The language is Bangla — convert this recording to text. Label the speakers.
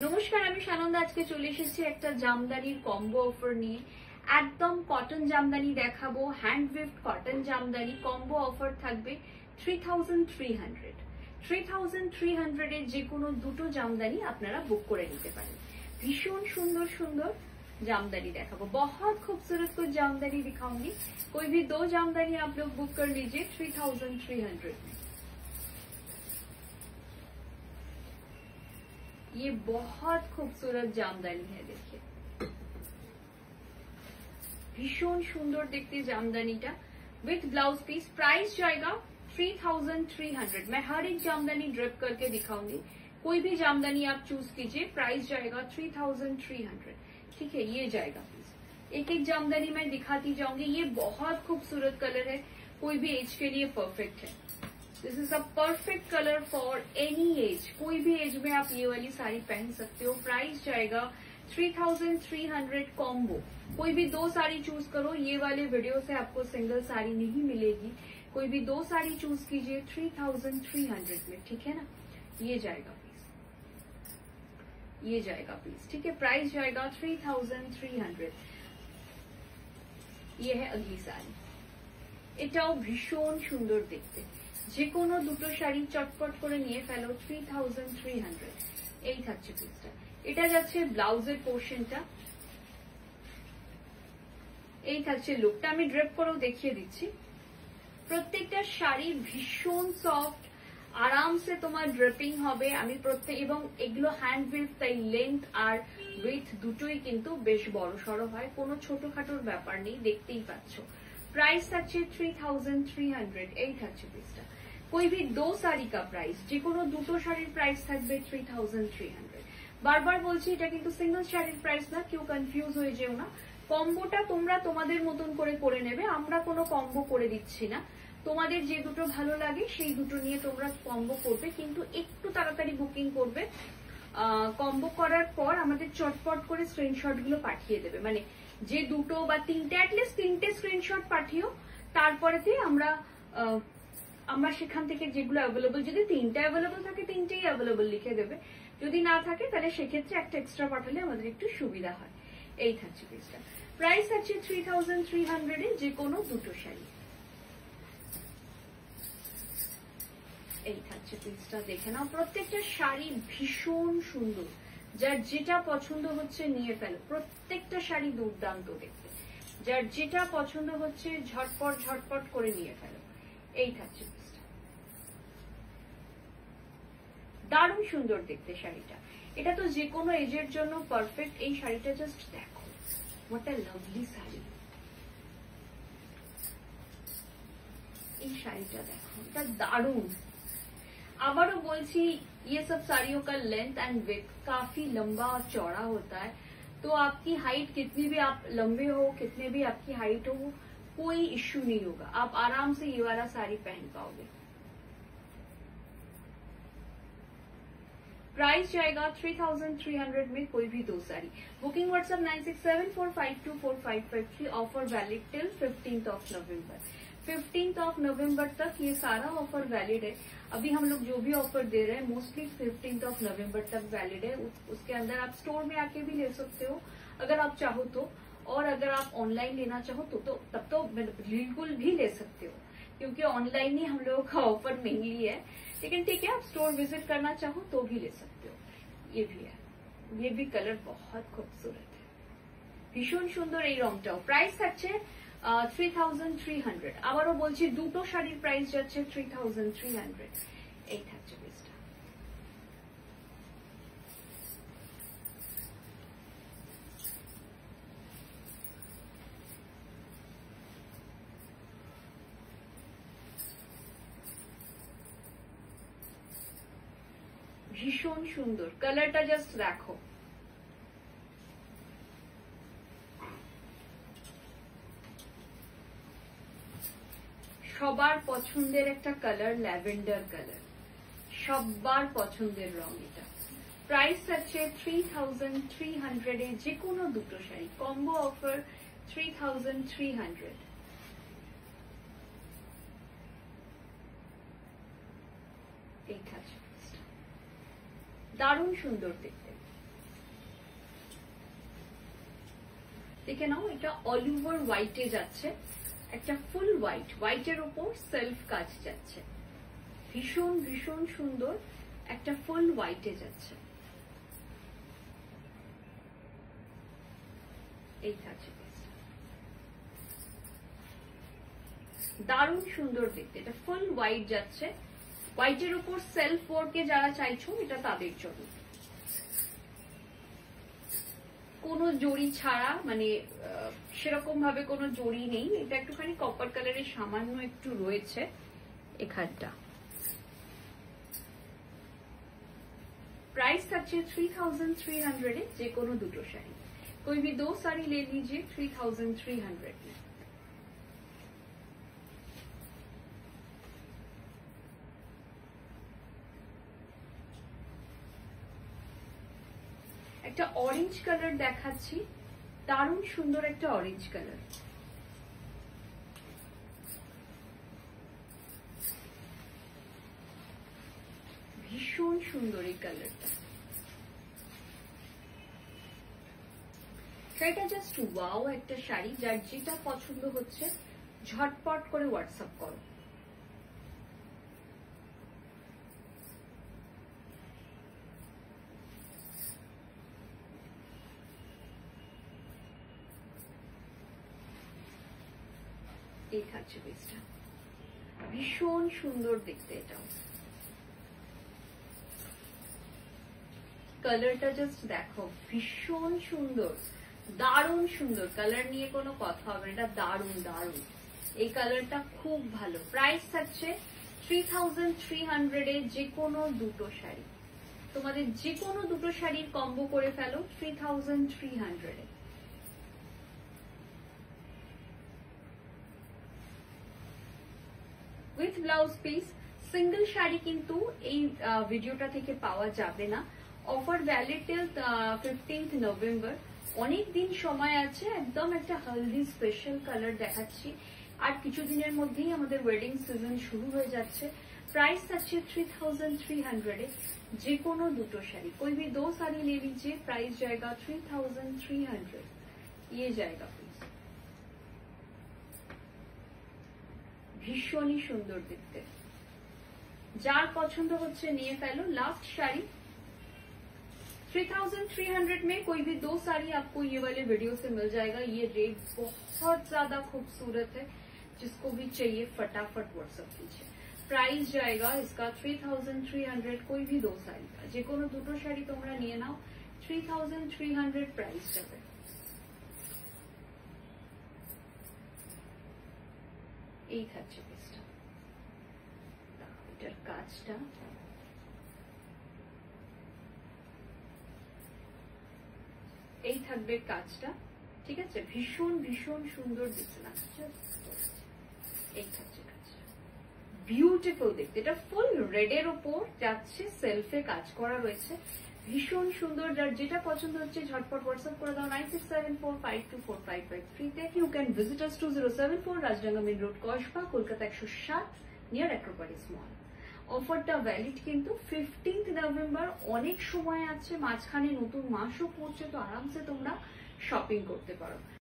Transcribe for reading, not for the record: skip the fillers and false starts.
Speaker 1: নমস্কার, আমি সানন্দা। আজকে চলে এসেছি একটা জামদানির কম্বো অফার নিয়ে। একদম কটন জামদানি দেখাবো, hand woven cotton Jamdani. Combo offer থাকবে 3300। 3300 এর যে কোনো দুটো জামদানি আপনারা বুক করে নিতে পারেন। ভীষণ সুন্দর সুন্দর जामदानी देखाबो, बहुत खूबसूरत कुछ जामदानी दिखाऊंगी। कोई भी दो जामदानी आप लोग बुक कर लीजिए 3300 में। ये बहुत खूबसूरत जामदानी है, देखिए भीषण सुंदर देखते जामदानीटा विथ ब्लाउज पीस। प्राइस जाएगा 3300। मैं हर एक जामदानी ड्रिप करके दिखाऊंगी। कोई भी जामदानी आप चूज कीजिए, प्राइस जाएगा 3300। ठीक है, ये जाएगा प्लीज। एक एक जामदानी मैं दिखाती जाऊंगी। ये बहुत खूबसूरत कलर है, कोई भी एज के लिए परफेक्ट है। This is a perfect colour for any as. कोई भी एज में आप ये वाली साड़ी पहन सकते हो। प्राइस जाएगा 3300 कॉम्बो। कोई भी दो साड़ी चूज करो। ये वाले वीडियो से आपको सिंगल साड़ी नहीं मिलेगी। कोई भी दो साड़ी चूज कीजिए 3300 में। ठीक है ना, ये जाएगा प्लीज, ये जाएगा प्लीज। ठीक है, प्राइस जाएगा 3300। ये है अगली साड़ी। এটাও ভীষণ সুন্দর দেখতে। যে কোনো দুটো শাড়ি চটপট করে নিয়ে ফেলো 3300। এই থাকছে পিসটা। এটা যাচ্ছে ব্লাউজের পোর্শনটা, এই থাকছে লুকটা। আমি ড্রেপ করেও দেখিয়ে দিচ্ছি। প্রত্যেকটা শাড়ি ভীষণ সফট, आराम से तुम्हार ड्रेपिंग হবে। আমি প্রত্যেক এবং এগুলো হ্যান্ড উইভ, তাই লেন্থ আর উইথ দুটোই কিন্তু বেশ বড় সড়ো হয়, কোনো ছোটখাটোর ব্যাপার নেই, দেখতেই পাচ্ছো। प्राइस থাকছে 3300। এই থাকছে পিসটা। कोई भी दो साड़ी का प्राइस, যে কোনো দুটো শাড়ির প্রাইস থাকবে 3300। বারবার বলছি এটা কিন্তু সিঙ্গেল শাড়ির প্রাইস না, কেউ কনফিউজ হয়ে যেও না। কম্বোটা তোমরা তোমাদের মতন করে নেবে, আমরা কোনো কম্বো করে দিচ্ছি না। তোমাদের যে দুটো ভালো লাগে সেই দুটো নিয়ে তোমরা কম্বো করবে, কিন্তু একটু তাড়াতাড়ি বুকিং করবে। কম্বো করার পর আমাদের চটপট করে স্ক্রিনশট গুলো পাঠিয়ে দেবে, মানে যে দুটো বা তিনটে, অ্যাটলিস্ট তিনটে স্ক্রিনশট পাঠিও। তারপরেতে আমরা সেখান থেকে যেগুলো অ্যাভেলেবল, যদি তিনটা অ্যাভেলেবল থাকে তিনটেই অ্যাভেলেবল লিখে দেবে, যদি না থাকে তাহলে সেক্ষেত্রে একটা এক্সট্রা পাঠালে আমাদের একটু সুবিধা হয়। এই থাকছে পিসটা। প্রাইস আছে 3300 এ যে কোনো দুটো শাড়ি। এই থাকছে পিসটা, দেখে নাও। প্রত্যেকটা শাড়ি ভীষণ সুন্দর, যার যেটা পছন্দ হচ্ছে নিয়ে ফেলো। প্রত্যেকটা শাড়ি দুর্দান্ত দেখতে, যার যেটা পছন্দ হচ্ছে ঝটপট ঝটপট করে নিয়ে ফেলো। এই থাকছে পিসটা, দারুণ সুন্দর দেখতে শাড়িটা। এটা তো যে কোনো এজের জন্য পারফেক্ট। এই শাড়িটা জাস্ট দেখো, হোয়াট আ লাভলি শাড়ি। এই শাড়িটা দেখো, এটা দারুণ। आबारो बोलছি, ये सब साड़ियों का लेंथ एंड विड्थ काफी लंबा और चौड़ा होता है, तो आपकी हाइट कितनी भी आप लंबे हो, कितने भी आपकी हाइट हो, कोई इश्यू नहीं होगा। आप आराम से ये वाला साड़ी पहन पाओगे। प्राइस जाएगा 3300 में कोई भी दो sari. Booking WhatsApp 9674524553। Offer valid till 15 नवंबर। 15 नवंबर तक ये सारा ऑफर वैलिड है। अभी हम लोग जो भी ऑफर दे रहे हैं मोस्टली 15 नवंबर तक वैलिड है। उसके अंदर आप स्टोर में आके भी ले सकते हो अगर आप चाहो तो, और अगर आप ऑनलाइन लेना चाहो तो तब तो बिल्कुल भी ले सकते हो, क्योंकि ऑनलाइन ही हम लोगों का ऑफर मेनली है। लेकिन ठीक है, आप स्टोर विजिट करना चाहो तो भी ले सकते हो। ये भी है, ये भी कलर बहुत खूबसूरत है, भीषण सुंदर। এই রংটাও প্রাইস থাকছে 3300। আবারও বলছি, দুটো শাড়ির প্রাইস যাচ্ছে 3300। এই থাকছে পিসটা। ভীষণ সুন্দর কালারটা, জাস্ট দেখো। সবার পছন্দের একটা কালার, ল্যাভেন্ডার কালার, সবার পছন্দের রং এটা। প্রাইস আছে 3300 এ যে কোনো দুটো শাড়ি। Combo offer 3300। এই থাকছে, দারুণ সুন্দর দেখতে। দেখে নাও, এটা অল ওভার হোয়াইটে যাচ্ছে, একটা ফুল হোয়াইট, হোয়াইটের ওপর সেলফ কাজ যাচ্ছে, ভীষণ ভীষণ সুন্দর, একটা ফুল হোয়াইটে যাচ্ছে। এই থাকছে, দারুণ সুন্দর দেখতে, এটা ফুল হোয়াইট যাচ্ছে, হোয়াইটের উপর সেলফ ওয়ার্কে যারা চাইছো এটা তাদের জন্য। কোনো জড়ি ছাড়া, মানে সেরকম ভাবে কোনো জড়ি নেই, এটা একটুখানি কপার কালারের সামান্য একটু রয়েছে এখানটা। प्राइस अच्छे 3300 जे कोनो दुटो शाड़ी, कोई भी 2 साड़ी ले लीजिए 3300 में। একটা অরেঞ্জ কালার দেখাচ্ছি, দারুণ সুন্দর একটা অরেঞ্জ কালার, ভীষণ সুন্দর এই কালারটা। শাড়িটা জাস্ট ওয়াও একটা শাড়ি, যার যেটা পছন্দ হচ্ছে ঝটপট করে হোয়াটসঅ্যাপ করো। এই থাকছে পিসটা, ভীষণ সুন্দর দেখতে, এটাও কালারটা জাস্ট দেখো, ভীষণ সুন্দর, দারুণ সুন্দর কালার, নিয়ে কোনো কথা হবে না, এটা দারুণ দারুণ, এই কালারটা খুব ভালো। প্রাইস থাকছে 3300 যে কোনো দুটো শাড়ি, তোমাদের যে কোনো দুটো শাড়ির কম্বো করে ফেলো 3300। With blouse piece. Single sari কিন্তু এই ভিডিওটা থেকে পাওয়া যাবে না, offer valid till 15th November, অনেক দিন সময় আছে, একদম একটা হলদি স্পেশাল কালার দেখাচ্ছি, আর কিছুদিনের মধ্যেই আমাদের ওয়েডিং সিজন শুরু হয়ে যাচ্ছে। प्राइस আছে 3300 যে কোনো দুটো শাড়ি, कोई भी 2 साड़ी ले लीजिए, प्राइस जाएगा 3300, ये जाएगा प्लीज। ভীষণই সুন্দর দেখতে, যার পছন্দ হচ্ছে নিয়ে ফেলো। लास्ट শাড়ি 3300 में कोई भी 2 साड़ी आपको ये वाले वीडियो से मिल जाएगा। ये रेट बहुत ज्यादा खूबसूरत है, जिसको भी चाहिए फटाफट व्हाट्सएप कीजिए। प्राइस जाएगा इसका 3300, कोई भी 2 साड़ी का, जे कोनो दुटो शाड़ी तोमरा निये नाओ 3300 प्राइस जाबे। এই থাকছে পিসটা, এটার কাজটা এই থাকবে, কাজটা ঠিক আছে, ভীষণ ভীষণ সুন্দর দেখতে লাগছে। এই থাকছে কাজটা, বিউটিফুল দেখতে, এটা ফুল রেডের উপর যাচ্ছে, সেলফে কাজ করা রয়েছে, ভীষণ সুন্দর। যার যেটা পছন্দ হচ্ছে ঝটপট হোয়াটসঅ্যাপ করে দাও 9674524553 তে। You can visit us 2074 Rajdanga main road, Kasba, Kolkata 107, near Acropolis mall. অফারটা ভ্যালিড কিন্তু 15th নভেম্বর, অনেক সময় আছে, মাঝখানে নতুন মাসও পড়ছে, তো আরামসে তোমরা শপিং করতে পারো।